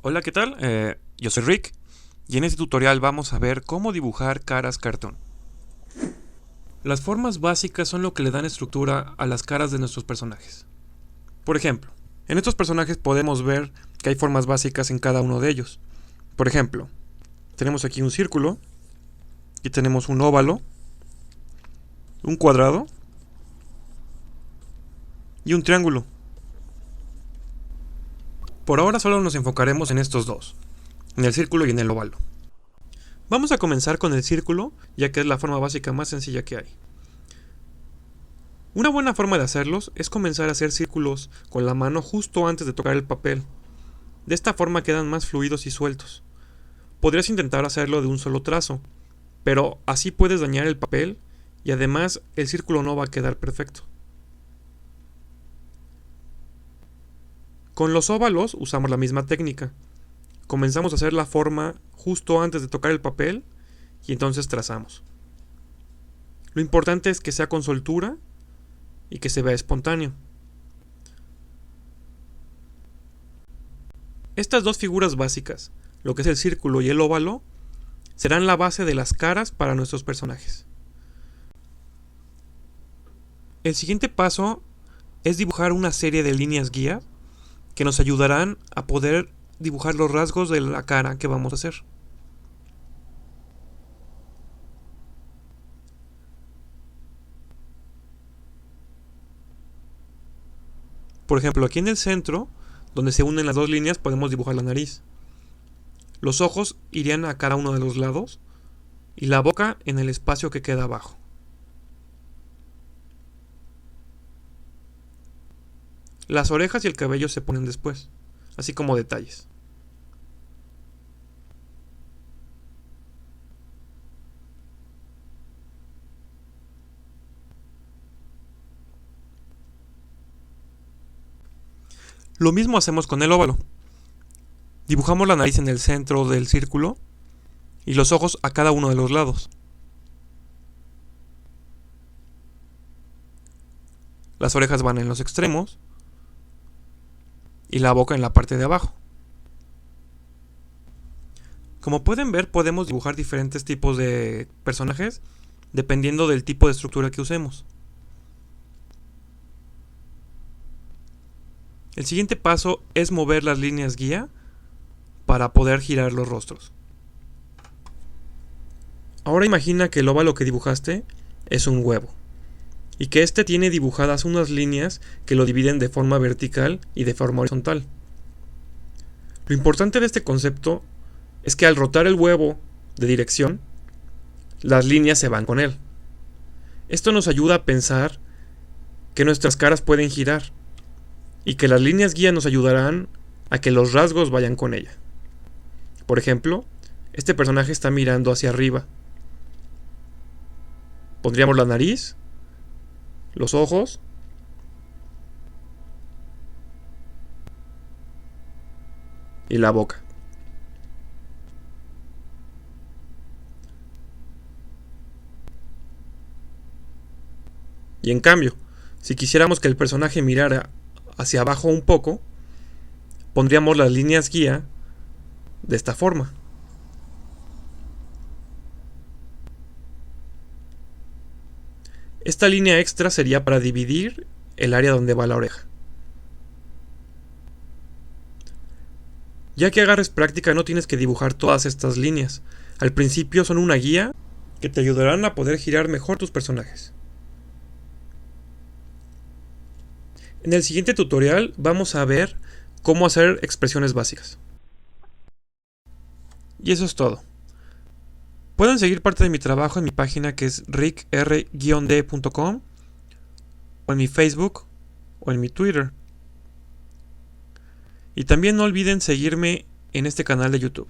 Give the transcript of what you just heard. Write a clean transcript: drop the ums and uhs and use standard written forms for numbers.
Hola, ¿qué tal? Yo soy Rick y en este tutorial vamos a ver cómo dibujar caras cartoon. Las formas básicas son lo que le dan estructura a las caras de nuestros personajes. Por ejemplo, en estos personajes podemos ver que hay formas básicas en cada uno de ellos. Por ejemplo, tenemos aquí un círculo, y tenemos un óvalo, un cuadrado y un triángulo. Por ahora solo nos enfocaremos en estos dos, en el círculo y en el óvalo. Vamos a comenzar con el círculo, ya que es la forma básica más sencilla que hay. Una buena forma de hacerlos es comenzar a hacer círculos con la mano justo antes de tocar el papel. De esta forma quedan más fluidos y sueltos. Podrías intentar hacerlo de un solo trazo, pero así puedes dañar el papel y además el círculo no va a quedar perfecto. Con los óvalos usamos la misma técnica. Comenzamos a hacer la forma justo antes de tocar el papel y entonces trazamos. Lo importante es que sea con soltura y que se vea espontáneo. Estas dos figuras básicas, lo que es el círculo y el óvalo, serán la base de las caras para nuestros personajes. El siguiente paso es dibujar una serie de líneas guía que nos ayudarán a poder dibujar los rasgos de la cara que vamos a hacer. Por ejemplo, aquí en el centro, donde se unen las dos líneas, podemos dibujar la nariz. Los ojos irían a cada uno de los lados y la boca en el espacio que queda abajo. Las orejas y el cabello se ponen después, así como detalles. Lo mismo hacemos con el óvalo. Dibujamos la nariz en el centro del círculo y los ojos a cada uno de los lados. Las orejas van en los extremos y la boca en la parte de abajo. Como pueden ver, podemos dibujar diferentes tipos de personajes dependiendo del tipo de estructura que usemos. El siguiente paso es mover las líneas guía para poder girar los rostros. Ahora imagina que el óvalo que dibujaste es un huevo y que este tiene dibujadas unas líneas que lo dividen de forma vertical y de forma horizontal. Lo importante de este concepto es que al rotar el huevo de dirección, las líneas se van con él. Esto nos ayuda a pensar que nuestras caras pueden girar y que las líneas guía nos ayudarán a que los rasgos vayan con ella. Por ejemplo, este personaje está mirando hacia arriba. Pondríamos la nariz, los ojos y la boca. Y en cambio, si quisiéramos que el personaje mirara hacia abajo un poco, pondríamos las líneas guía de esta forma. Esta línea extra sería para dividir el área donde va la oreja. Ya que agarres práctica, no tienes que dibujar todas estas líneas. Al principio son una guía que te ayudarán a poder girar mejor tus personajes. En el siguiente tutorial vamos a ver cómo hacer expresiones básicas. Y eso es todo. Pueden seguir parte de mi trabajo en mi página que es rickr-d.com o en mi Facebook o en mi Twitter. Y también no olviden seguirme en este canal de YouTube.